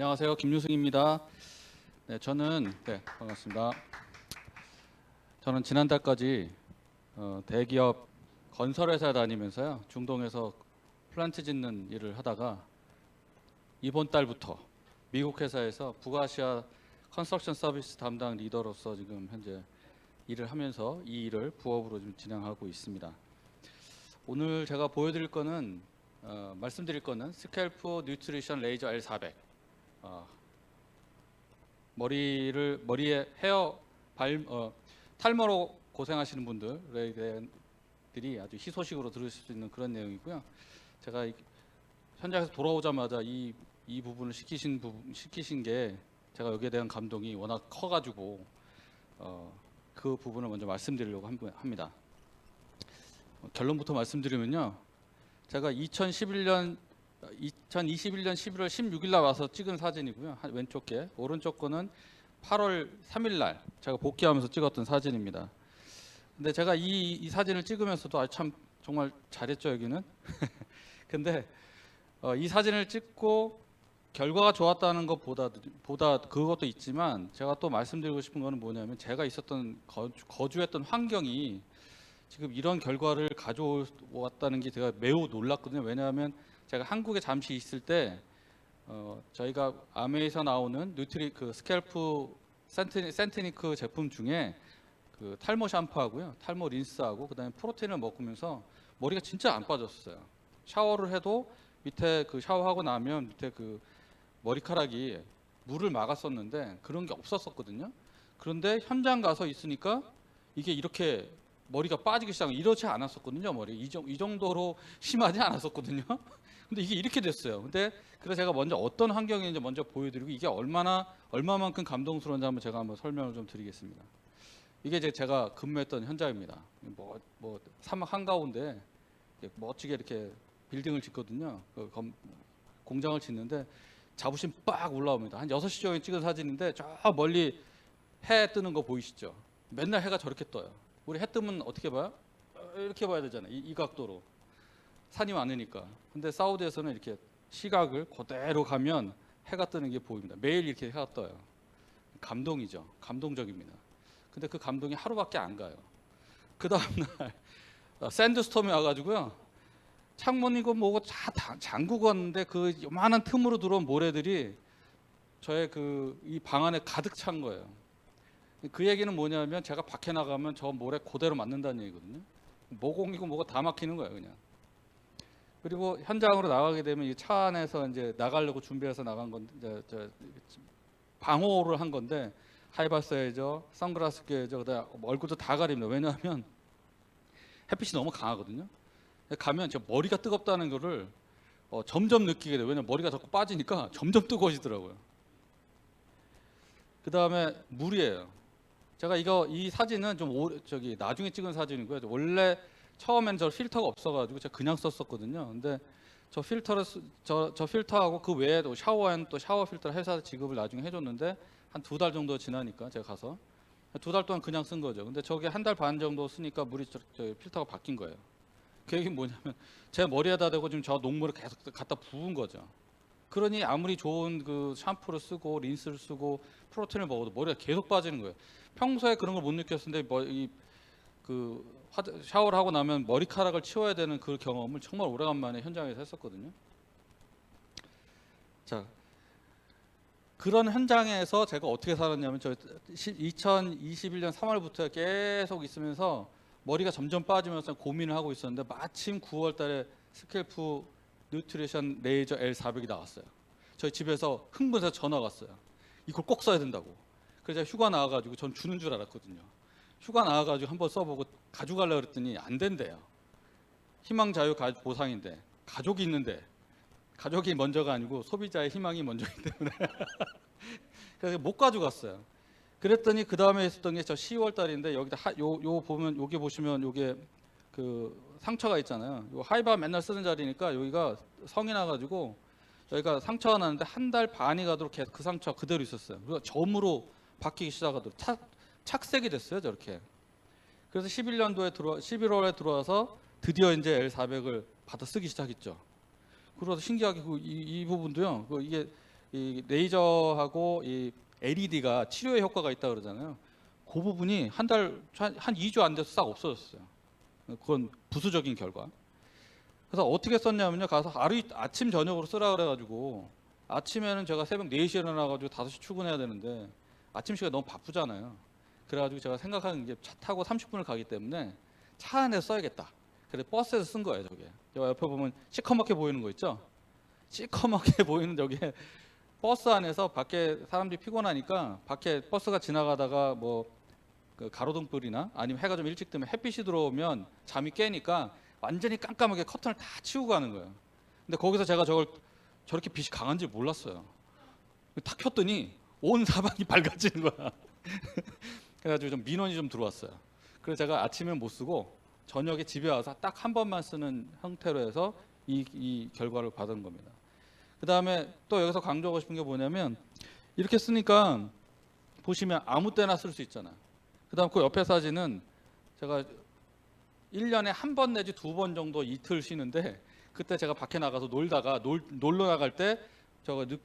안녕하세요. 김유승입니다. 반갑습니다. 저는 지난달까지 대기업 건설회사 다니면서요. 중동에서 플란트 짓는 일을 하다가 이번 달부터 미국 회사에서 북아시아 컨스트럭션 서비스 담당 리더로서 지금 현재 일을 하면서 이 일을 부업으로 좀 진행하고 있습니다. 오늘 제가 말씀드릴 거는 스캘프 뉴트리션 레이저 L400. 머리에 탈모로 고생하시는 분들이 아주 희소식으로 들으실 수 있는 그런 내용이고요. 제가 현장에서 돌아오자마자 이 부분을 시키신 게 제가 여기에 대한 감동이 워낙 커가지고 그 부분을 먼저 말씀드리려고 합니다. 결론부터 말씀드리면요, 제가 2021년 11월 16일 날 와서 찍은 사진이고요. 왼쪽 게, 오른쪽 거는 8월 3일 날 제가 복귀하면서 찍었던 사진입니다. 근데 제가 이 사진을 찍으면서도 참 정말 잘했죠, 여기는. 근데 이 사진을 찍고 결과가 좋았다는 것보다 그것도 있지만, 제가 또 말씀드리고 싶은 거는 뭐냐면, 제가 있었던 거주했던 환경이 지금 이런 결과를 가져왔다는 게 제가 매우 놀랐거든요. 왜냐하면 제가 한국에 잠시 있을 때 저희가 아메에서 나오는 스캘프 센티니크 제품 중에 그 탈모 샴푸하고요, 탈모 린스하고 그다음에 프로테인을 먹으면서 머리가 진짜 안 빠졌어요. 샤워를 해도 밑에 샤워하고 나면 밑에 머리카락이 물을 막았었는데 그런 게 없었거든요. 그런데 현장 가서 있으니까 이게 이렇게 머리가 빠지기 시작하고, 이렇지 않았었거든요. 머리 이 정도로 심하지 않았었거든요. 근데 이게 이렇게 됐어요. 그래서 제가 먼저 어떤 환경인지 먼저 보여드리고, 이게 얼마만큼 감동스러운지 제가 한번 설명을 좀 드리겠습니다. 이게 제가 근무했던 현장입니다. 사막 한가운데 멋지게 이렇게 빌딩을 짓거든요. 공장을 짓는데 자부심 빡 올라옵니다. 한 6시 정도에 찍은 사진인데, 저 멀리 해 뜨는 거 보이시죠? 맨날 해가 저렇게 떠요. 우리 해 뜨면 어떻게 봐요? 이렇게 봐야 되잖아요. 이 각도로. 산이 많으니까. 근데 사우디에서는 이렇게 시각을 그대로 가면 해가 뜨는 게 보입니다. 매일 이렇게 해가 떠요. 감동이죠. 감동적입니다. 근데 그 감동이 하루밖에 안 가요. 그 다음날 샌드스톰이 와가지고요, 창문이고 뭐고 다 잠그고 왔는데 그 요만한 틈으로 들어온 모래들이 저의 이 방 안에 가득 찬 거예요. 그 얘기는 뭐냐면, 제가 밖에 나가면 저 모래 그대로 맞는다는 얘기거든요. 모공이고 뭐가 다 막히는 거예요, 그냥. 그리고 현장으로 나가게 되면 이 차 안에서 이제 나가려고 준비해서 나간 건데, 방호를 한 건데, 하이바 써야죠, 선글라스 껴야죠, 그다음에 얼굴도 다 가립니다. 왜냐하면 햇빛이 너무 강하거든요. 가면 제 머리가 뜨겁다는 거를 점점 느끼게 돼요. 왜냐면 머리가 자꾸 빠지니까 점점 뜨거워지더라고요. 그 다음에 물이에요. 제가 이 사진은 나중에 찍은 사진이고요. 원래 처음엔 저 필터가 없어가지고 제가 그냥 썼었거든요. 근데 저 필터하고 그 외에도 샤워 필터 회사 지급을 나중에 해줬는데, 한 2달 정도 지나니까 제가 가서 2달 동안 그냥 쓴 거죠. 근데 저게 1달 반 정도 쓰니까 물이 필터가 바뀐 거예요. 그 얘기는 뭐냐면, 제 머리에다 대고 지금 저 녹물을 계속 갖다 부은 거죠. 그러니 아무리 좋은 샴푸를 쓰고 린스를 쓰고 프로틴을 먹어도 머리가 계속 빠지는 거예요. 평소에 그런 걸 못 느꼈는데 샤워를 하고 나면 머리카락을 치워야 되는 그 경험을 정말 오래간만에 현장에서 했었거든요. 자, 그런 현장에서 제가 어떻게 살았냐면, 2021년 3월부터 계속 있으면서 머리가 점점 빠지면서 고민을 하고 있었는데, 마침 9월 달에 스캘프 뉴트리션 레이저 L400이 나왔어요. 저희 집에서 흥분해서 전화가 왔어요. 이걸 꼭 써야 된다고. 그래서 제가 휴가 나와가지고, 전 주는 줄 알았거든요. 휴가 나와가지고 한번 써보고 가져가려고 그랬더니 안 된대요. 희망자유 보상인데, 가족이 있는데, 가족이 먼저가 아니고 소비자의 희망이 먼저이기 때문에 그래서 못 가져갔어요. 그랬더니 그 다음에 있었던 게 저 10월 달인데, 여기다 여기 보시면 요게 상처가 있잖아요. 요 하이바 맨날 쓰는 자리니까 여기가 성이 나가지고 여기가 상처가 나는데, 1달 반이 가도록 계속 그 상처가 그대로 있었어요. 그래서 점으로 바뀌기 시작하도록 착색이 됐어요, 저렇게. 그래서 11월에 들어와서 드디어 이제 L400을 받아 쓰기 시작했죠. 그래서 신기하게 이 부분도요, 이게 이 레이저하고 이 LED가 치료에 효과가 있다 그러잖아요. 그 부분이 한 2주 안 돼서 싹 없어졌어요. 그건 부수적인 결과. 그래서 어떻게 썼냐면요. 가서 아침 저녁으로 쓰라 그래가지고 아침에는 제가 새벽 4시에 일어나가지고 5시 출근해야 되는데 아침 시간 너무 바쁘잖아요. 그래가지고 제가 생각하는 게 차 타고 30분을 가기 때문에 차 안에서 써야겠다. 그래서 버스에서 쓴 거예요. 저게. 옆에 보면 시커멓게 보이는 거 있죠? 시커멓게 보이는 저게 버스 안에서 밖에 사람들이 피곤하니까 밖에 버스가 지나가다가 그 가로등불이나 아니면 해가 좀 일찍 뜨면 햇빛이 들어오면 잠이 깨니까 완전히 깜깜하게 커튼을 다 치우고 가는 거예요. 근데 거기서 제가 저렇게 빛이 강한지 몰랐어요. 탁 켰더니 온 사방이 밝아지는 거야. 그래가지고 좀 민원이 좀 들어왔어요. 그래서 제가 아침엔 못 쓰고 저녁에 집에 와서 딱 한 번만 쓰는 형태로 해서 이 결과를 받은 겁니다. 그 다음에 또 여기서 강조하고 싶은 게 뭐냐면 이렇게 쓰니까 보시면 아무 때나 쓸 수 있잖아요. 그 다음 그 옆에 사진은 제가 1년에 한 번 내지 2번 정도 이틀 쉬는데 그때 제가 밖에 나가서 놀다가 놀러 나갈 때 저를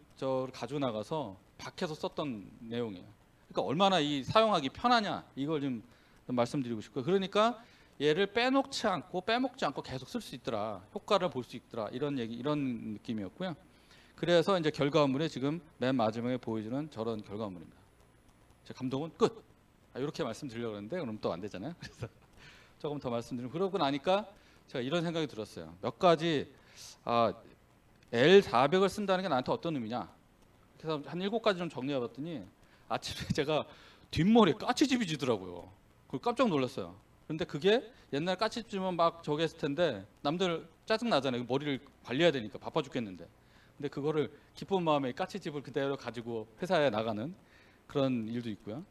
가지고 나가서 밖에서 썼던 내용이에요. 그러니까 얼마나 이 사용하기 편하냐 이걸 좀 말씀드리고 싶고요. 그러니까 얘를 빼먹지 않고 계속 쓸 수 있더라. 효과를 볼 수 있더라. 이런 느낌이었고요. 그래서 이제 결과물에 지금 맨 마지막에 보여주는 저런 결과물입니다. 제 감독은 끝. 이렇게 말씀드리려고 했는데 그럼 또 안 되잖아요. 그래서 조금 더 말씀드리면 그러고 나니까 제가 이런 생각이 들었어요. 몇 가지 L400을 쓴다는 게 나한테 어떤 의미냐. 그래서 한 7가지 좀 정리해봤더니 아침에 제가 뒷머리에 까치집이 지더라고요. 그걸 깜짝 놀랐어요. 그런데 그게 옛날 까치집은 막 저기 했을 텐데 남들 짜증 나잖아요. 머리를 관리해야 되니까 바빠 죽겠는데. 근데 그거를 기쁜 마음에 까치집을 그대로 가지고 회사에 나가는 그런 일도 있고요.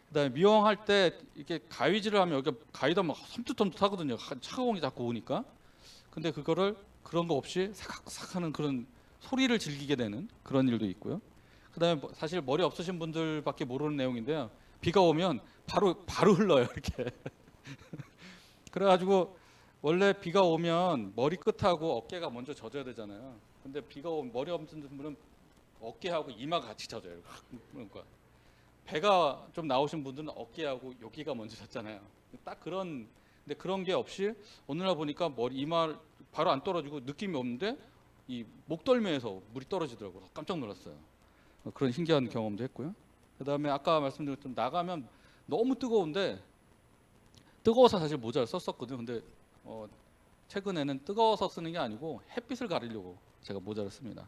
그다음에 미용할 때 이렇게 가위질을 하면 여기 가위도 막 섬뜩섬뜩하거든요. 차가운 게 자꾸 오니까. 근데 그런 거 없이 사각사각 하는 그런 소리를 즐기게 되는 그런 일도 있고요. 그다음에 사실 머리 없으신 분들밖에 모르는 내용인데요. 비가 오면 바로 흘러요. 이렇게. 그래가지고 원래 비가 오면 머리 끝하고 어깨가 먼저 젖어야 되잖아요. 근데 비가 오면 머리 없는 분은 어깨하고 이마가 같이 젖어요. 그러니까 배가 좀 나오신 분들은 어깨하고 여기가 먼저 젖잖아요. 딱 근데 그런 게 없이 오늘날 보니까 이마 바로 안 떨어지고 느낌이 없는데 이 목덜미에서 물이 떨어지더라고요. 깜짝 놀랐어요. 그런 신기한 경험도 했고요. 그다음에 아까 말씀드린 것처럼 나가면 너무 뜨거운데 뜨거워서 사실 모자를 썼었거든요. 근데 최근에는 뜨거워서 쓰는 게 아니고 햇빛을 가리려고 제가 모자를 씁니다.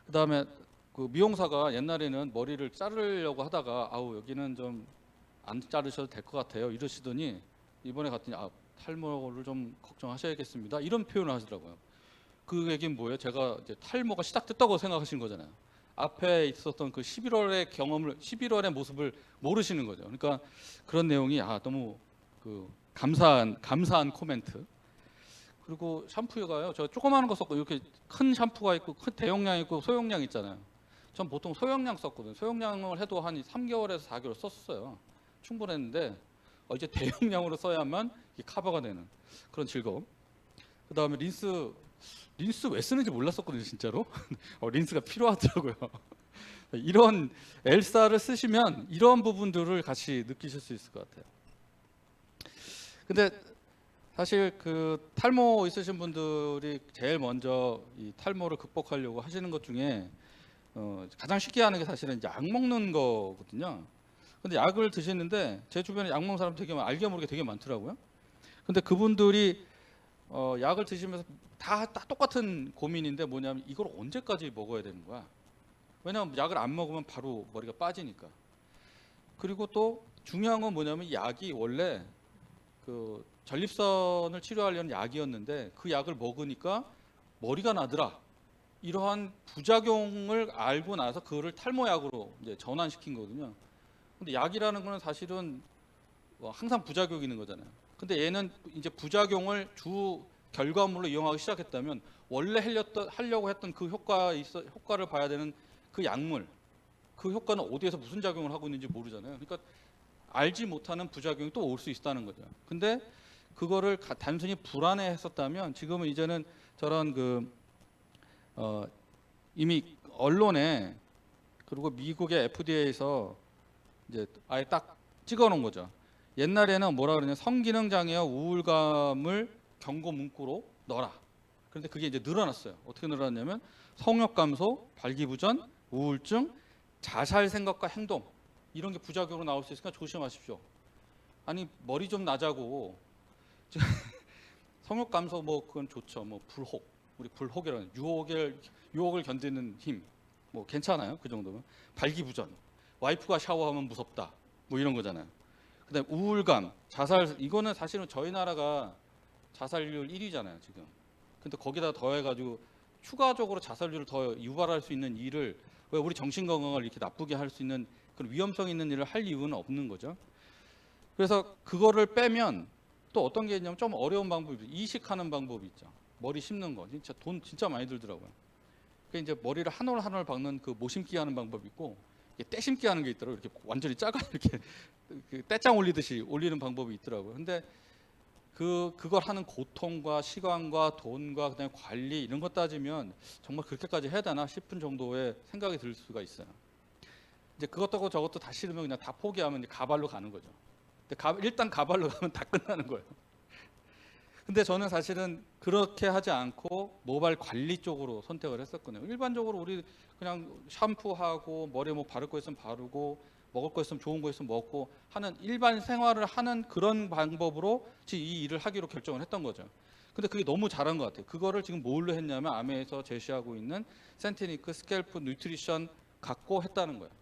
그다음에 그 미용사가 옛날에는 머리를 자르려고 하다가 여기는 좀 안 자르셔도 될 것 같아요 이러시더니 이번에 갔더니 탈모를 좀 걱정하셔야겠습니다 이런 표현을 하시더라고요. 그 얘기는 뭐예요? 제가 이제 탈모가 시작됐다고 생각하시는 거잖아요. 앞에 있었던 그 11월의 모습을 모르시는 거죠. 그러니까 그런 내용이 너무 그 감사한 코멘트. 그리고 샴푸가요. 저 조그마한 거 썼고 이렇게 큰 샴푸가 있고 큰 대용량 있고 소용량 있잖아요. 전 보통 소용량 썼거든요. 소용량을 해도 한 3개월에서 4개월 썼어요. 충분했는데 이제 대용량으로 써야만 이게 커버가 되는 그런 즐거움. 그다음에 린스 왜 쓰는지 몰랐었거든요, 진짜로. 린스가 필요하더라고요. 이런 엘사를 쓰시면 이런 부분들을 같이 느끼실 수 있을 것 같아요. 근데 사실 그 탈모 있으신 분들이 제일 먼저 이 탈모를 극복하려고 하시는 것 중에 가장 쉽게 하는 게 사실은 약 먹는 거거든요. 근데 약을 드시는데 제 주변에 약 먹는 사람 알게 모르게 되게 많더라고요. 근데 그분들이 약을 드시면서 다 똑같은 고민인데 뭐냐면 이걸 언제까지 먹어야 되는 거야? 왜냐하면 약을 안 먹으면 바로 머리가 빠지니까. 그리고 또 중요한 건 뭐냐면 이 약이 원래 그 전립선을 치료하려는 약이었는데 그 약을 먹으니까 머리가 나더라. 이러한 부작용을 알고 나서 그거를 탈모약으로 이제 전환시킨 거거든요. 근데 약이라는 거는 사실은 항상 부작용이 있는 거잖아요. 근데 얘는 이제 부작용을 주 결과물로 이용하기 시작했다면 원래 하려고 했던 그 효과를 봐야 되는 그 약물, 그 효과는 어디에서 무슨 작용을 하고 있는지 모르잖아요. 그러니까 알지 못하는 부작용이 또 올 수 있다는 거죠. 근데 그거를 단순히 불안해했었다면 지금은 이제는 저런 이미 언론에 그리고 미국의 FDA에서 이제 아예 딱 찍어놓은 거죠. 옛날에는 뭐라 그러냐, 성기능 장애와 우울감을 경고 문구로 넣어라. 그런데 그게 이제 늘어났어요. 어떻게 늘어났냐면 성욕 감소, 발기부전, 우울증, 자살 생각과 행동 이런 게 부작용으로 나올 수 있으니까 조심하십시오. 아니 머리 좀 나자고 성욕 감소 뭐 그건 좋죠. 뭐 불혹, 우리 불혹이라는 유혹을 견디는 힘, 뭐 괜찮아요. 그 정도면. 발기부전, 와이프가 샤워하면 무섭다, 뭐 이런 거잖아요. 그다음에 우울감, 자살, 이거는 사실은 저희 나라가 자살률 1위잖아요 지금. 근데 거기다 더해가지고 추가적으로 자살률을 더 유발할 수 있는 일을, 왜 우리 정신 건강을 이렇게 나쁘게 할 수 있는 그런 위험성 있는 일을 할 이유는 없는 거죠. 그래서 그거를 빼면 또 어떤 게 있냐면 좀 어려운 방법이, 이식하는 방법이 있죠. 머리 심는 거 진짜 돈 진짜 많이 들더라고요. 그 이제 머리를 한 올 한 올 박는 그 모심기 하는 방법이 있고, 떼심기 하는 게 있더라고요. 이렇게 완전히 작아 이렇게 그 떼짱 올리듯이 올리는 방법이 있더라고요. 근데 그걸 하는 고통과 시간과 돈과 그다음에 관리 이런 거 따지면 정말 그렇게까지 해야 되나 싶은 정도의 생각이 들 수가 있어요. 이제 그것도 저것도 다 싫으면 그냥 다 포기하면 이제 가발로 가는 거죠. 근데 일단 가발로 가면 다 끝나는 거예요. 근데 저는 사실은 그렇게 하지 않고 모발 관리 쪽으로 선택을 했었거든요. 일반적으로 우리 그냥 샴푸하고 머리에 뭐 바를 거 있으면 바르고 먹을 거 있으면 좋은 거 있으면 먹고 하는 일반 생활을 하는 그런 방법으로 이 일을 하기로 결정을 했던 거죠. 근데 그게 너무 잘한 것 같아요. 그거를 지금 뭘로 했냐면 아메에서 제시하고 있는 센티니크 스캘프 뉴트리션 갖고 했다는 거예요.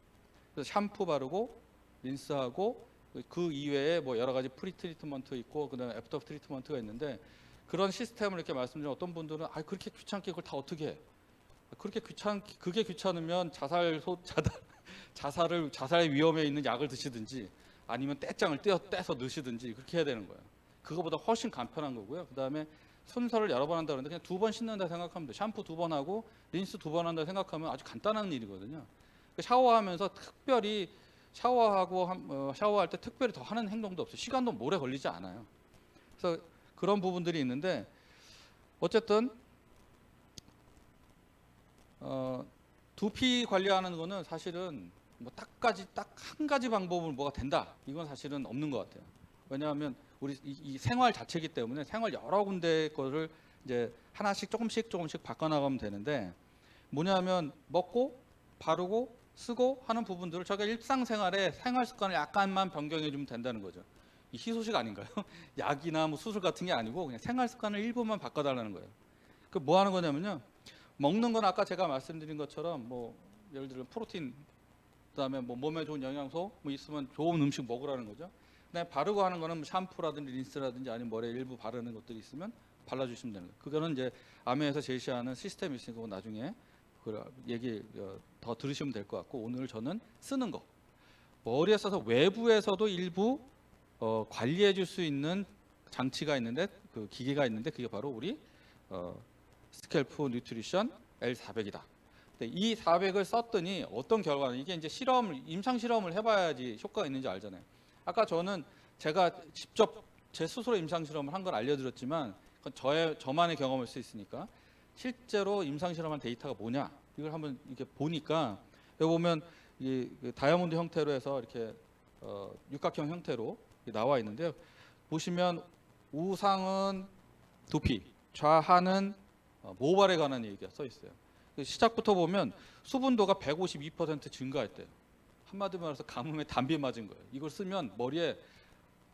그래서 샴푸 바르고 린스하고 그 이외에 뭐 여러 가지 프리 트리트먼트 있고 그다음에 애프터 트리트먼트가 있는데, 그런 시스템을 이렇게 말씀드리면 어떤 분들은 아 그렇게 귀찮게 그걸 다 어떻게 해? 그렇게 그게 귀찮으면 자살의 위험에 있는 약을 드시든지 아니면 떼짱을 떼서 넣으시든지 그렇게 해야 되는 거예요. 그거보다 훨씬 간편한 거고요. 그다음에 순서를 여러 번 한다 그러는데 그냥 2번 씻는다 생각하면 돼요. 샴푸 2번 하고 린스 2번 한다 생각하면 아주 간단한 일이거든요. 샤워하면서 특별히 샤워할 때 특별히 더 하는 행동도 없어요. 시간도 오래 걸리지 않아요. 그래서 그런 부분들이 있는데 어쨌든 두피 관리하는 거는 사실은 뭐 딱 한 가지 방법으로 뭐가 된다, 이건 사실은 없는 것 같아요. 왜냐하면 우리 이 생활 자체이기 때문에 생활 여러 군데 거를 이제 하나씩 조금씩 바꿔나가면 되는데, 뭐냐면 먹고 바르고 쓰고 하는 부분들을 저희가 일상생활에 생활 습관을 약간만 변경해 주면 된다는 거죠. 이 희소식 아닌가요? 약이나 뭐 수술 같은 게 아니고 그냥 생활 습관을 일부만 바꿔달라는 거예요. 그 뭐 하는 거냐면요, 먹는 건 아까 제가 말씀드린 것처럼 뭐 예를 들어 프로틴, 그다음에 뭐 몸에 좋은 영양소 뭐 있으면 좋은 음식 먹으라는 거죠. 그다음에 바르고 하는 거는 샴푸라든지 린스라든지 아니면 머리에 일부 바르는 것들이 있으면 발라주시면 되는 거예요. 그거는 이제 아메에서 제시하는 시스템이 있으니까 나중에 얘기 더 들으시면 될 것 같고, 오늘 저는 쓰는 거, 머리에 써서 외부에서도 일부 관리해 줄 수 있는 장치가 있는데, 그 기계가 있는데 그게 바로 우리 스캘프 뉴트리션 L400이다. 이 400을 썼더니 어떤 결과는, 이게 이제 임상 실험을 해봐야지 효과가 있는지 알잖아요. 아까 저는 제가 직접 제 스스로 임상 실험을 한 걸 알려드렸지만 그건 저만의 경험일 수 있으니까, 실제로 임상 실험한 데이터가 뭐냐 이걸 한번 이렇게 보니까, 여기 보면 이 다이아몬드 형태로 해서 이렇게 육각형 형태로 나와 있는데요. 보시면 우상은 두피, 좌하는 모발에 관한 얘기가 써 있어요. 시작부터 보면 수분도가 152% 증가했대요. 한마디로 말해서 가뭄에 담비 맞은 거예요. 이걸 쓰면 머리에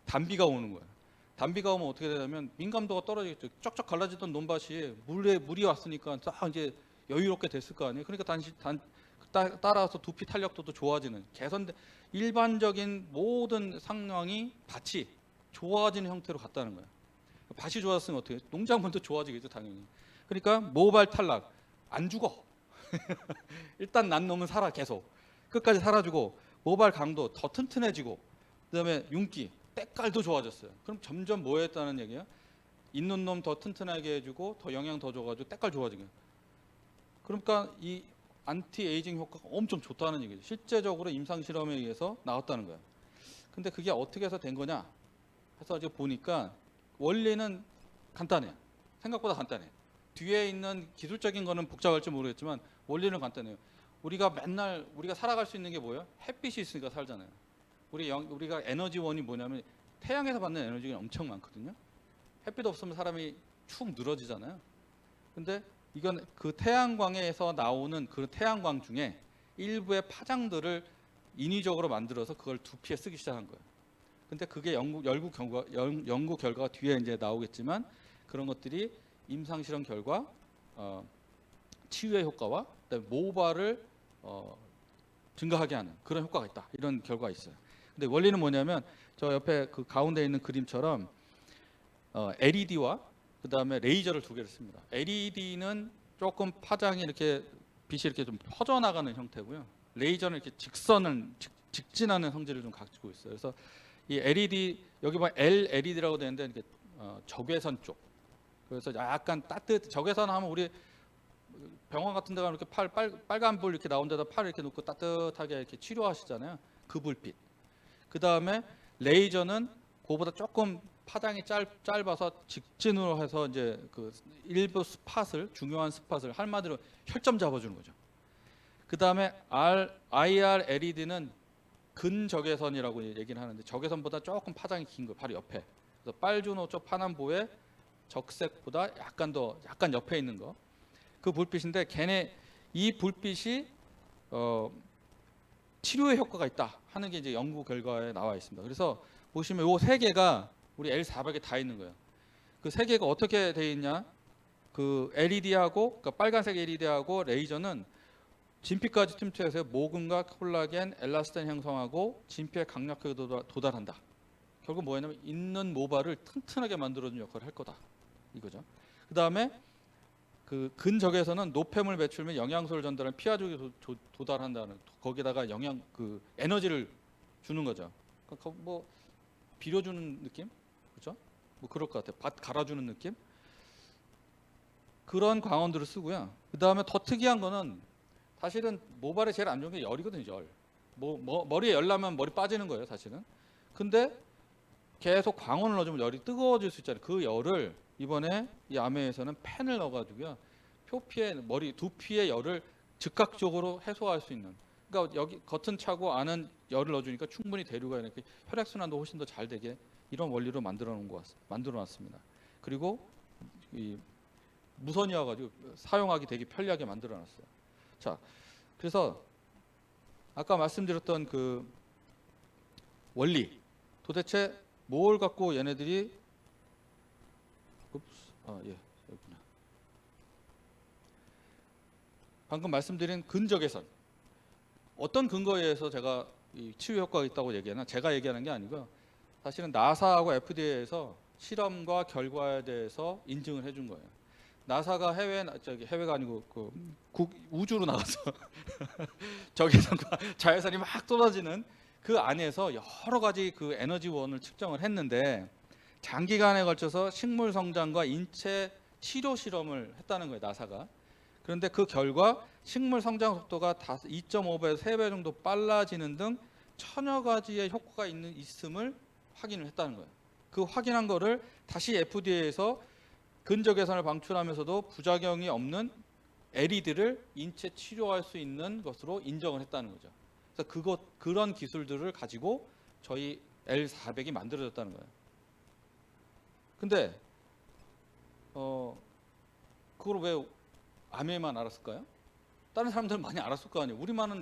담비가 오는 거예요. 담비가 오면 어떻게 되냐면 민감도가 떨어지겠죠. 쩍쩍 갈라지던 논밭이 물이 왔으니까 딱 이제 여유롭게 됐을 거 아니에요. 그러니까 따라서 두피 탄력도도 좋아지는, 일반적인 모든 상황이 밭이 좋아지는 형태로 갔다는 거예요. 밭이 좋았으면 어떻게 해요? 농작물도 좋아지겠죠, 당연히. 그러니까 모발 탈락 안 죽어. 일단 난 놈은 살아, 계속 끝까지 살아주고, 모발 강도 더 튼튼해지고, 그다음에 윤기, 때깔도 좋아졌어요. 그럼 점점 뭐 했다는 얘기야? 있는 놈 더 튼튼하게 해주고 더 영양 더 줘가지고 때깔 좋아지게. 그러니까 이 안티 에이징 효과가 엄청 좋다는 얘기죠. 실제적으로 임상 실험에 의해서 나왔다는 거예요. 근데 그게 어떻게 해서 된 거냐 해서 이제 보니까 원리는 간단해요. 생각보다 간단해요. 뒤에 있는 기술적인 거는 복잡할지 모르겠지만 원리는 간단해요. 우리가 맨날 우리가 살아갈 수 있는 게 뭐예요? 햇빛이 있으니까 살잖아요. 우리가 에너지원이 뭐냐면 태양에서 받는 에너지가 엄청 많거든요. 햇빛 없으면 사람이 축 늘어지잖아요. 근데 이건 그 태양광에서 나오는 그 태양광 중에 일부의 파장들을 인위적으로 만들어서 그걸 두피에 쓰기 시작한 거예요. 근데 그게 연구 결과가 뒤에 이제 나오겠지만 그런 것들이 임상 실험 결과 치유의 효과와 그다음에 모발을 증가하게 하는 그런 효과가 있다. 이런 결과가 있어요. 근데 원리는 뭐냐면 저 옆에 그 가운데 있는 그림처럼 LED와 그다음에 레이저를 두 개를 씁니다. LED는 조금 파장이 이렇게 빛이 이렇게 좀 퍼져나가는 형태고요. 레이저는 이렇게 직진하는 성질을 좀 가지고 있어요. 그래서 이 LED 여기 보면 LED라고 되는데 이렇게 적외선 쪽. 그래서 약간 적외선 하면 우리 병원 같은 데 가면 이렇게 빨간 불 이렇게 나온 데다 팔을 이렇게 놓고 따뜻하게 이렇게 치료하시잖아요. 그 불빛. 그다음에 레이저는 그거보다 조금 파장이 짧아서 직진으로 해서 이제 그 일부 중요한 스팟을 한마디로 혈점 잡아주는 거죠. 그다음에 IR LED는 근적외선이라고 얘기를 하는데 적외선보다 조금 파장이 긴 거 바로 옆에. 그래서 빨주노 쪽 파남보의 적색보다 약간 옆에 있는 거. 그 불빛인데 이 불빛이 치료에 효과가 있다 하는 게 이제 연구 결과에 나와 있습니다. 그래서 보시면 요 세 개가 우리 L400에 다 있는 거예요. 그 세 개가 어떻게 돼 있냐? 그 LED하고 그러니까 빨간색 LED하고 레이저는 진피까지 침투해서 모근과 콜라겐, 엘라스틴 형성하고 진피의 강력하게 도달한다. 결국 뭐냐면 있는 모발을 튼튼하게 만들어주는 역할을 할 거다. 이거죠. 그 다음에 그 근적에서는 노폐물 배출 및 영양소를 전달하는 피하 쪽에 도달한다는 거기다가 에너지를 주는 거죠. 그러니까 뭐 비료주는 느낌, 그렇죠? 뭐 그럴 것 같아요. 밭 갈아주는 느낌. 그런 광원들을 쓰고요. 그 다음에 더 특이한 거는 사실은 모발에 제일 안 좋은 게 열이거든요. 열. 머리에 열 나면 머리 빠지는 거예요, 사실은. 근데 계속 광원을 넣어주면 열이 뜨거워질 수 있잖아요. 그 열을 이번에 이 암회에서는 펜을 넣어가지고요, 두피의 열을 즉각적으로 해소할 수 있는. 그러니까 여기 겉은 차고 안은 열을 넣어주니까 충분히 대류가 이렇게 혈액 순환도 훨씬 더 잘 되게 이런 원리로 만들어놨습니다. 그리고 이 무선이어가지고 사용하기 되게 편리하게 만들어놨어요. 자, 그래서 아까 말씀드렸던 그 원리, 도대체 뭘 갖고 얘네들이 여기구나. 방금 말씀드린 근적외선, 어떤 근거에 의해서 제가 이 치유 효과가 있다고 얘기하나? 제가 얘기하는 게 아니고요. 사실은 나사하고 FDA에서 실험과 결과에 대해서 인증을 해준 거예요. 나사가 해외가 아니고 우주로 나가서 적외선과 자외선이 막 쏟아지는 그 안에서 여러 가지 그 에너지원을 측정을 했는데 장기간에 걸쳐서 식물 성장과 인체 치료 실험을 했다는 거예요, 나사가. 그런데 그 결과 식물 성장 속도가 2.5배에서 3배 정도 빨라지는 등 천여 가지의 효과가 있음을 확인을 했다는 거예요. 그 확인한 거를 다시 FDA에서 근적외선을 방출하면서도 부작용이 없는 LED를 인체 치료할 수 있는 것으로 인정을 했다는 거죠. 그래서 그런 기술들을 가지고 저희 L400이 만들어졌다는 거예요. 근데 그걸 왜 아메만 알았을까요? 다른 사람들은 많이 알았을 거 아니에요.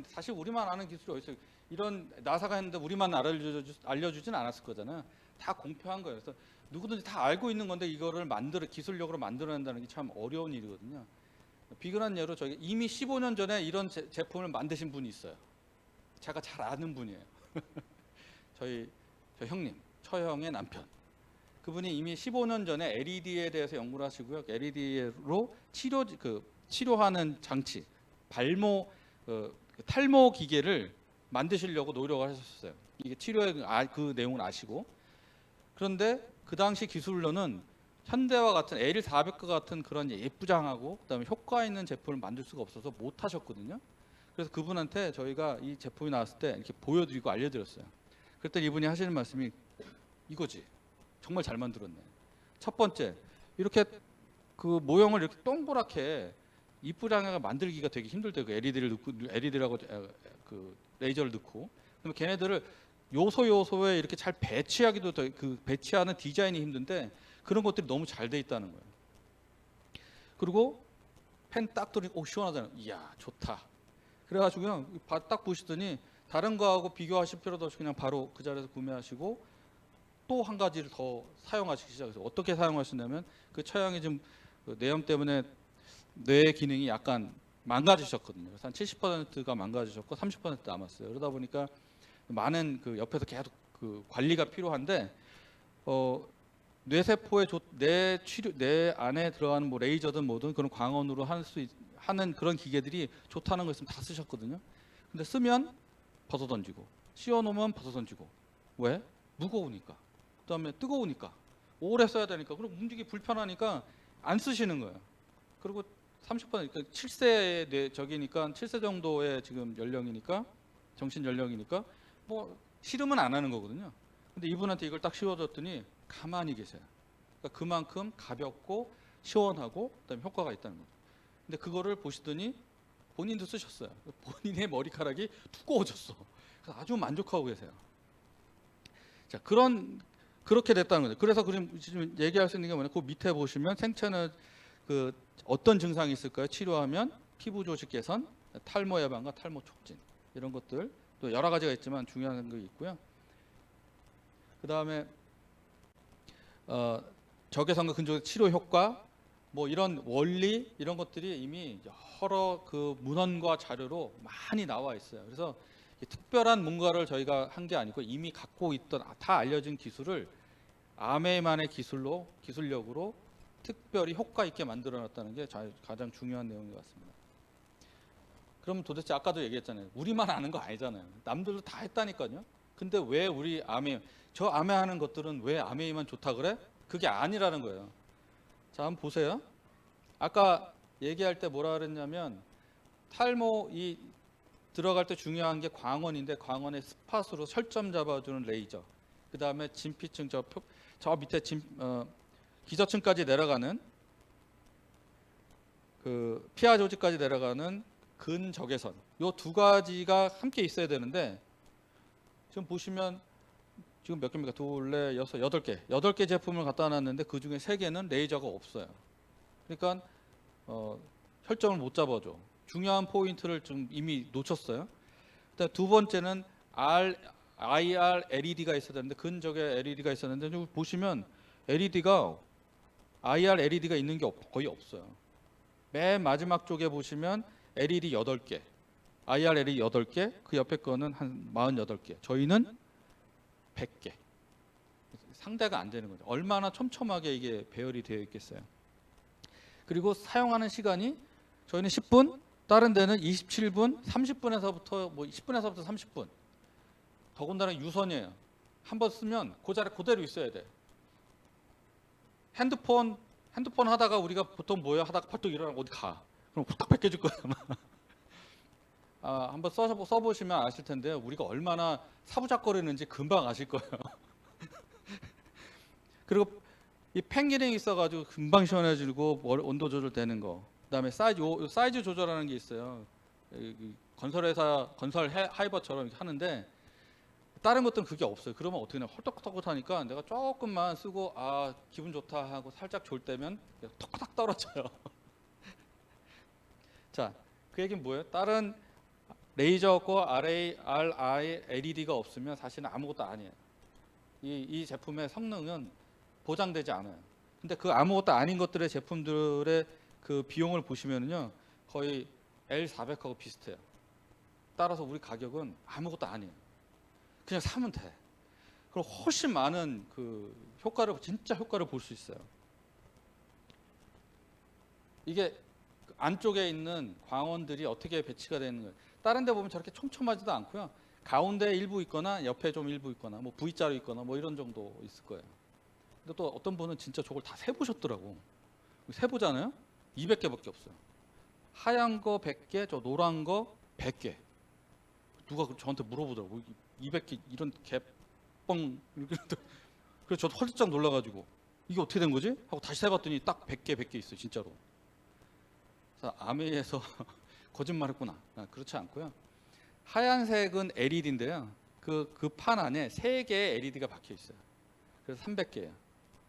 사실 우리만 아는 기술이 어디 있어요? 이런 나사가 했는데 우리만 알려주진 않았을 거잖아요. 다 공표한 거예요. 그래서 누구든지 다 알고 있는 건데 이거를 기술력으로 만들어낸다는 게 참 어려운 일이거든요. 비근한 예로 저희 이미 15년 전에 이런 제품을 만드신 분이 있어요. 제가 잘 아는 분이에요. 저 형님, 처형의 남편. 그분이 이미 15년 전에 LED에 대해서 연구를 하시고요. LED로 치료하는 장치, 탈모 기계를 만드시려고 노력을 하셨어요. 이게 치료의 그 내용을 아시고. 그런데 그 당시 기술로는 현대와 같은 L400과 같은 그런 예쁘장하고 그다음에 효과 있는 제품을 만들 수가 없어서 못 하셨거든요. 그래서 그분한테 저희가 이 제품이 나왔을 때 이렇게 보여드리고 알려드렸어요. 그랬더니 이분이 하시는 말씀이 이거지. 정말 잘 만들었네. 첫 번째, 이렇게 그 모형을 이렇게 동그랗게 이쁘 장애가 만들기가 되게 힘들대요. 그 LED라고 그 레이저를 넣고. 그러면 걔네들을 요소에 이렇게 잘 배치하기도 그 배치하는 디자인이 힘든데 그런 것들이 너무 잘 돼 있다는 거예요. 그리고 펜 딱 들으니 오 시원하잖아요. 이야 좋다. 그래가지고 그냥 딱 보시더니 다른 거하고 비교하실 필요도 없이 그냥 바로 그 자리에서 구매하시고 또 한 가지를 더 사용하시기 시작해서 어떻게 사용하시냐면 그 처형이 좀 내염 때문에 뇌 기능이 약간 망가지셨거든요. 그래서 한 70%가 망가지셨고 30% 남았어요. 그러다 보니까 많은 그 옆에서 계속 그 관리가 필요한데 뇌세포의 뇌 안에 들어가는 뭐 레이저든 뭐든 그런 광원으로 하는 그런 기계들이 좋다는 거 있으면 다 쓰셨거든요. 근데 쓰면 벗어 던지고 씌워놓으면 벗어 던지고 왜? 무거우니까. 그다음에 뜨거우니까. 오래 써야 되니까. 그리고 움직이기 불편하니까 안 쓰시는 거예요. 그리고 30% 그러니까 7세 저기니까 7세 정도의 지금 연령이니까 정신 연령이니까 뭐 싫으면 안 하는 거거든요. 근데 이분한테 이걸 딱 씌워줬더니 가만히 계세요. 그러니까 그만큼 가볍고 시원하고 그다음에 효과가 있다는 거죠. 근데 그거를 보시더니 본인도 쓰셨어요. 본인의 머리카락이 두꺼워졌어. 그래서 아주 만족하고 계세요. 자, 그렇게 됐다는 거죠. 그래서 지금 얘기할 수 있는 게 뭐냐? 그 밑에 보시면 생체는 그 어떤 증상이 있을까요? 치료하면 피부 조직 개선, 탈모 예방과 탈모 촉진 이런 것들 또 여러 가지가 있지만 중요한 거 있고요. 그 다음에 적외선과 근접의 치료 효과 뭐 이런 원리 이런 것들이 이미 여러 그 문헌과 자료로 많이 나와 있어요. 그래서 특별한 뭔가를 저희가 한 게 아니고 이미 갖고 있던 다 알려진 기술을 아메이만의 기술력으로 특별히 효과 있게 만들어놨다는 게 가장 중요한 내용인 것 같습니다. 그럼 도대체 아까도 얘기했잖아요. 우리만 아는 거 아니잖아요. 남들도 다 했다니까요. 근데 왜 우리 저 아메 하는 것들은 왜 아메이만 좋다 그래? 그게 아니라는 거예요. 자, 한번 보세요. 아까 얘기할 때 뭐라 그랬냐면 탈모 들어갈 때 중요한 게 광원인데 광원의 스팟으로 설점 잡아주는 레이저. 그 다음에 진피층 저 밑에 기저층까지 내려가는 그 피하 조직까지 내려가는 근적외선. 요 두 가지가 함께 있어야 되는데 지금 보시면 지금 몇 개입니까? 둘, 넷, 여섯, 8개. 8개 제품을 갖다 놨는데 그 중에 3개는 레이저가 없어요. 그러니까 혈점을 못 잡아줘. 중요한 포인트를 좀 이미 놓쳤어요. 두 번째는 IR LED가 있어야 되는데 근적에 LED가 있었는데 좀 보시면 IR LED가 있는 게 거의 없어요. 맨 마지막 쪽에 보시면 LED 8개, IR LED 8개, 그 옆에 거는 한 48개. 저희는 100개. 상대가 안 되는 거죠. 얼마나 촘촘하게 이게 배열이 되어 있겠어요. 그리고 사용하는 시간이 저희는 10분, 다른 데는 27분, 30분에서부터 뭐 10분에서부터 30분. 더군다나 유선이에요. 한번 쓰면 그 자리 그대로 있어야 돼. 핸드폰 하다가 우리가 보통 뭐야 하다가 벌떡 일어나고 어디 가. 그럼 후딱 벗겨질 거야. 한번 써보시면 아실 텐데 우리가 얼마나 사부작거리는지 금방 아실 거예요. 그리고 이 팬 기능이 있어가지고 금방 시원해지고 온도 조절되는 거. 그다음에 사이즈 조절하는 게 있어요. 건설회사 하이버처럼 이렇게 하는데 다른 것들은 그게 없어요. 그러면 어떻게 되냐 헐떡헐떡 하니까 내가 조금만 쓰고 기분 좋다 하고 살짝 졸 때면 톡톡 떨어져요. 자, 그 얘기는 뭐예요? 다른 레이저고 RI LED가 없으면 사실은 아무것도 아니에요. 이 제품의 성능은 보장되지 않아요. 근데 그 아무것도 아닌 것들의 제품들의 그 비용을 보시면요 거의 L400하고 비슷해요. 따라서 우리 가격은 아무것도 아니에요. 그냥 사면 돼. 그럼 훨씬 많은 그 진짜 효과를 볼 수 있어요. 이게 안쪽에 있는 광원들이 어떻게 배치가 되는 거예요. 다른 데 보면 저렇게 촘촘하지도 않고요. 가운데 일부 있거나 옆에 좀 일부 있거나 뭐 V자로 있거나 뭐 이런 정도 있을 거예요. 근데 또 어떤 분은 진짜 저걸 다 세보셨더라고. 세보잖아요. 200개밖에 없어요. 하얀 거 100개, 저 노란 거 100개. 누가 저한테 물어보더라고. 200개 이런 개뻥 이렇게. 그래서 저도 헐쩍 놀라가지고 이게 어떻게 된 거지? 하고 다시 세봤더니 딱 100개 있어요. 진짜로. 그래서 아메이에서 거짓말했구나. 그렇지 않고요. 하얀색은 LED인데요. 그 판 안에 3개의 LED가 박혀 있어요. 그래서 300개예요.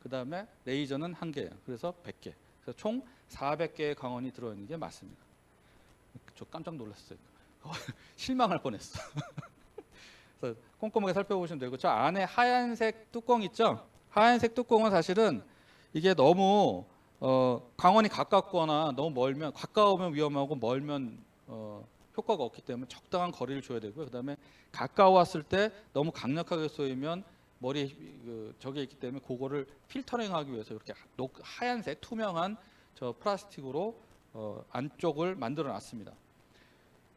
그 다음에 레이저는 1개예요. 그래서 100개. 그래서 총 400개의 광원이 들어있는 게 맞습니다. 저 깜짝 놀랐어요. 실망할 뻔했어. 그래서 꼼꼼하게 살펴보시면 되고, 저 안에 하얀색 뚜껑 있죠? 하얀색 뚜껑은 사실은 이게 너무 광원이 가깝거나 너무 멀면, 가까우면 위험하고 멀면 효과가 없기 때문에 적당한 거리를 줘야 되고요. 그다음에 가까웠을 때 너무 강력하게 쏘이면 머리 저게 있기 때문에 그거를 필터링하기 위해서 이렇게 하얀색 투명한 저 플라스틱으로 안쪽을 만들어 놨습니다.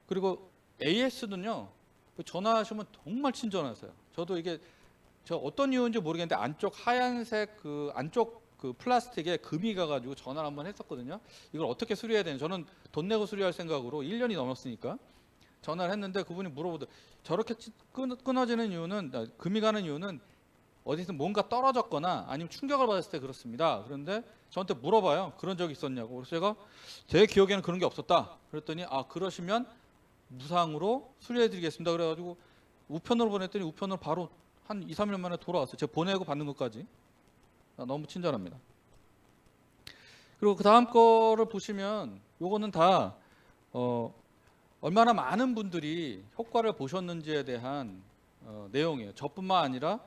그리고 AS는요, 전화하시면 정말 친절하세요. 저도 이게 저 어떤 이유인지 모르겠는데 안쪽 하얀색 그 안쪽 그 플라스틱에 금이 가가지고 전화를 한번 했었거든요. 이걸 어떻게 수리해야 되는지, 저는 돈 내고 수리할 생각으로 1년이 넘었으니까 전화를 했는데 그분이 물어보더라고요. 저렇게 끊어지는 이유는, 금이 가는 이유는 어디서 뭔가 떨어졌거나 아니면 충격을 받았을 때 그렇습니다. 그런데 저한테 물어봐요. 그런 적이 있었냐고. 그래서 제가 제 기억에는 그런 게 없었다. 그랬더니 그러시면 무상으로 수리해드리겠습니다. 그래가지고 우편으로 보냈더니 우편으로 바로 한 2, 3일 만에 돌아왔어요. 제가 보내고 받는 것까지. 너무 친절합니다. 그리고 그 다음 거를 보시면 요거는 다 얼마나 많은 분들이 효과를 보셨는지에 대한 내용이에요. 저뿐만 아니라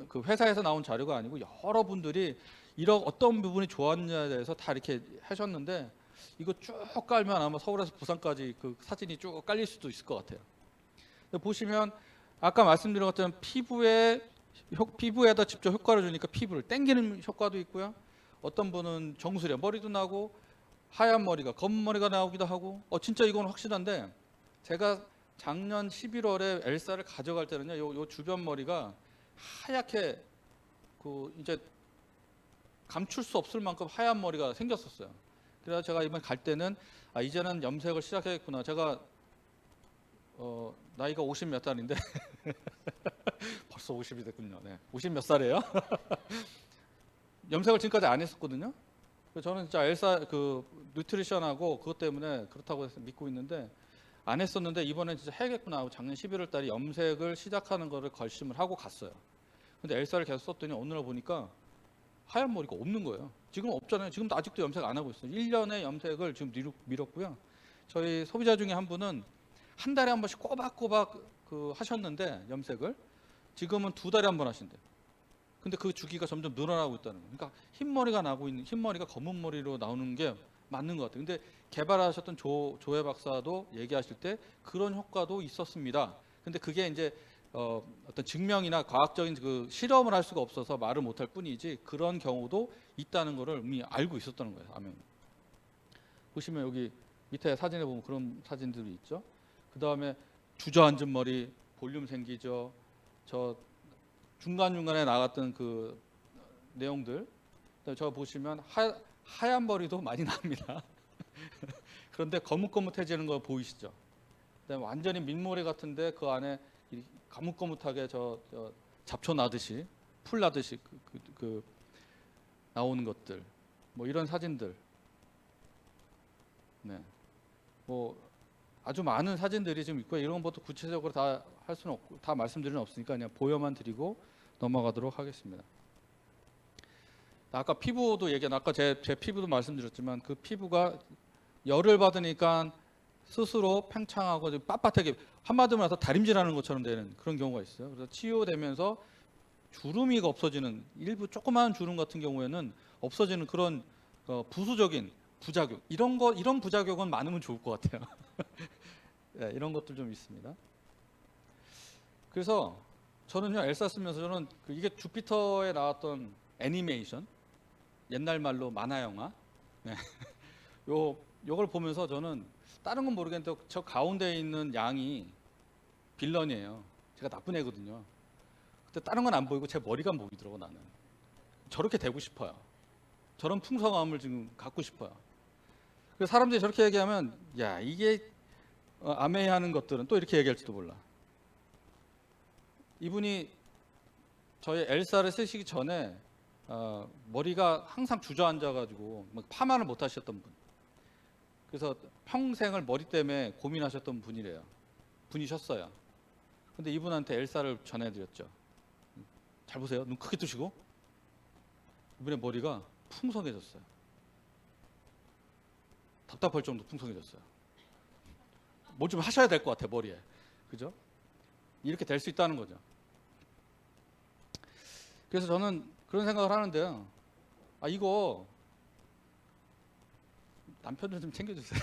그 회사에서 나온 자료가 아니고 여러 분들이 이런 어떤 부분이 좋았냐에 대해서 다 이렇게 하셨는데, 이거 쭉 깔면 아마 서울에서 부산까지 그 사진이 쭉 깔릴 수도 있을 것 같아요. 보시면 아까 말씀드린 것처럼 피부에다 직접 효과를 주니까 피부를 당기는 효과도 있고요. 어떤 분은 정수리, 머리도 나고 하얀 머리가 검은 머리가 나오기도 하고, 진짜 이건 확실한데, 제가 작년 11월에 엘사를 가져갈 때는요, 요 주변 머리가 하얗게 이제 감출 수 없을 만큼 하얀 머리가 생겼었어요. 그래서 제가 이번 갈 때는 이제는 염색을 시작했구나. 제가 나이가 50 몇 살인데 벌써 50이 됐군요. 네, 50 몇 살이에요. 염색을 지금까지 안 했었거든요. 그래서 저는 진짜 엘사 그 뉴트리션하고 그것 때문에 그렇다고 해서 믿고 있는데 안 했었는데, 이번엔 진짜 해야겠구나 하고 작년 11월 달에 염색을 시작하는 거를 결심을 하고 갔어요. 근데 엘사를 계속 썼더니 어느 날 보니까 하얀 머리가 없는 거예요. 지금 없잖아요. 지금도 아직도 염색 안 하고 있어요. 1년의 염색을 지금 미뤘고요. 저희 소비자 중에 한 분은 한 달에 한 번씩 꼬박꼬박 하셨는데 염색을 지금은 2달에 한 번 하신대요. 근데 그 주기가 점점 늘어나고 있다는 거예요. 그러니까 흰머리가 나고 있는, 흰머리가 검은 머리로 나오는 게 맞는 것 같아요. 근데 개발하셨던 조혜 박사도 얘기하실 때 그런 효과도 있었습니다. 근데 그게 이제 어떤 증명이나 과학적인 그 실험을 할 수가 없어서 말을 못할 뿐이지, 그런 경우도 있다는 것을 이미 알고 있었다는 거예요. 아멘. 보시면 여기 밑에 사진에 보면 그런 사진들이 있죠. 그 다음에 주저앉은 머리 볼륨 생기죠. 저 중간중간에 나갔던 그 내용들, 저 보시면 하얀 머리도 많이 납니다. 그런데 거뭇거뭇해지는 거 보이시죠? 그다음에 완전히 민머리 같은데 그 안에 거뭇거뭇하게 저 잡초 나듯이, 풀 나듯이 나오는 것들, 뭐 이런 사진들, 네, 뭐 아주 많은 사진들이 지금 있고요. 이런 것도 구체적으로 다 할 수는 없고, 다 말씀드릴 수는 없으니까 그냥 보여만 드리고 넘어가도록 하겠습니다. 아까 피부도 아까 제 피부도 말씀드렸지만, 그 피부가 열을 받으니까 스스로 팽창하고 빳빳하게, 한마디로 말해서 다림질하는 것처럼 되는 그런 경우가 있어요. 그래서 치유되면서 주름이 없어지는, 일부 조그마한 주름 같은 경우에는 없어지는 그런 부수적인 부작용, 이런 부작용은 많으면 좋을 것 같아요. 네, 이런 것들 좀 있습니다. 그래서 저는요, 엘사 쓰면서 저는 이게 주피터에 나왔던 애니메이션, 옛날 말로 만화 영화, 네. 요걸 보면서 저는 다른 건 모르겠는데 저 가운데 있는 양이 빌런이에요. 제가 나쁜 애거든요. 근데 다른 건 안 보이고 제 머리가 보이더라고. 나는 저렇게 되고 싶어요. 저런 풍성함을 지금 갖고 싶어요. 그래서 사람들이 저렇게 얘기하면, 야, 이게 아메이하는 것들은 또 이렇게 얘기할지도 몰라. 이분이 저희 엘사를 쓰시기 전에 머리가 항상 주저앉아가지고 파마를 못 하셨던 분. 그래서 평생을 머리 때문에 고민하셨던 분이셨어요. 근데 이분한테 엘사를 전해드렸죠. 잘 보세요. 눈 크게 뜨시고. 이분의 머리가 풍성해졌어요. 답답할 정도 풍성해졌어요. 뭐 좀 하셔야 될 것 같아, 머리에. 그죠? 이렇게 될 수 있다는 거죠. 그래서 저는 그런 생각을 하는데요. 아, 이거 남편들 좀 챙겨주세요.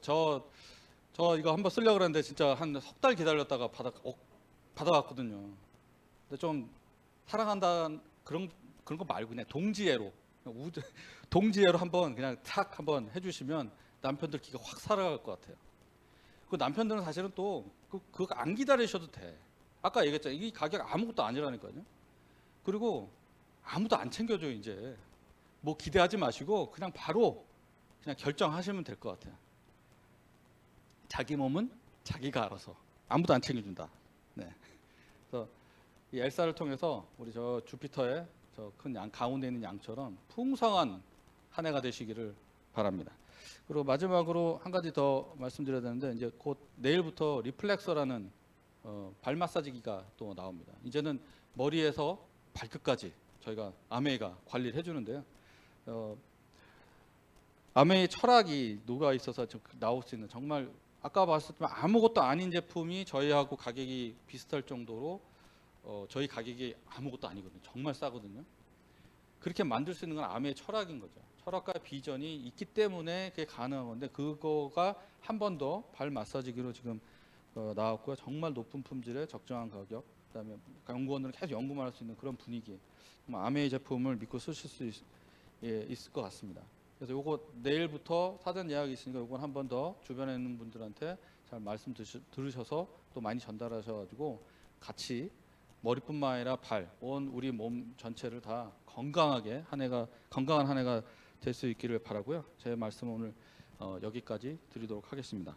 저 이거 한번 쓰려고 그랬는데 진짜 한 석 달 기다렸다가 받아갔거든요. 근데 좀 사랑한다 그런 거 말고 그냥 동지애로 동지애로 한번 그냥 탁 한번 해주시면 남편들 기가 확 살아갈 것 같아요. 그 남편들은 사실은 또 그거 안 기다리셔도 돼. 아까 얘기했잖아요. 이 가격 아무것도 아니라니까요. 그리고 아무도 안 챙겨줘요 이제. 뭐 기대하지 마시고 그냥 바로 그냥 결정하시면 될 것 같아요. 자기 몸은 자기가 알아서 아무도 안 챙겨준다. 네. 그래서 이 엘사를 통해서 우리 저 주피터의 저 큰 양 가운데 있는 양처럼 풍성한 한 해가 되시기를 바랍니다. 그리고 마지막으로 한 가지 더 말씀드려야 되는데 이제 곧 내일부터 리플렉서라는 발 마사지기가 또 나옵니다. 이제는 머리에서 발끝까지 저희가 아메이가 관리를 해주는데요. 아메이 철학이 녹아 있어서 나올 수 있는 정말 아까 봤었지만 아무것도 아닌 제품이 저희하고 가격이 비슷할 정도로 저희 가격이 아무것도 아니거든요. 정말 싸거든요. 그렇게 만들 수 있는 건 아메이 철학인 거죠. 철학과 비전이 있기 때문에 그게 가능한 건데 그거가 한 번 더 발 마사지기로 지금 나왔고요. 정말 높은 품질의 적정한 가격, 그다음에 연구원들은 계속 연구만 할 수 있는 그런 분위기. 아메이 제품을 믿고 쓰실 수 있을 것 같습니다. 그래서 요거 내일부터 사전 예약이 있으니까 요건 한 번 더 주변에 있는 분들한테 잘 말씀 들으셔서 또 많이 전달하셔가지고 같이 머리뿐만 아니라 우리 몸 전체를 다 건강한 한 해가 될 수 있기를 바라고요. 제 말씀 오늘 여기까지 드리도록 하겠습니다.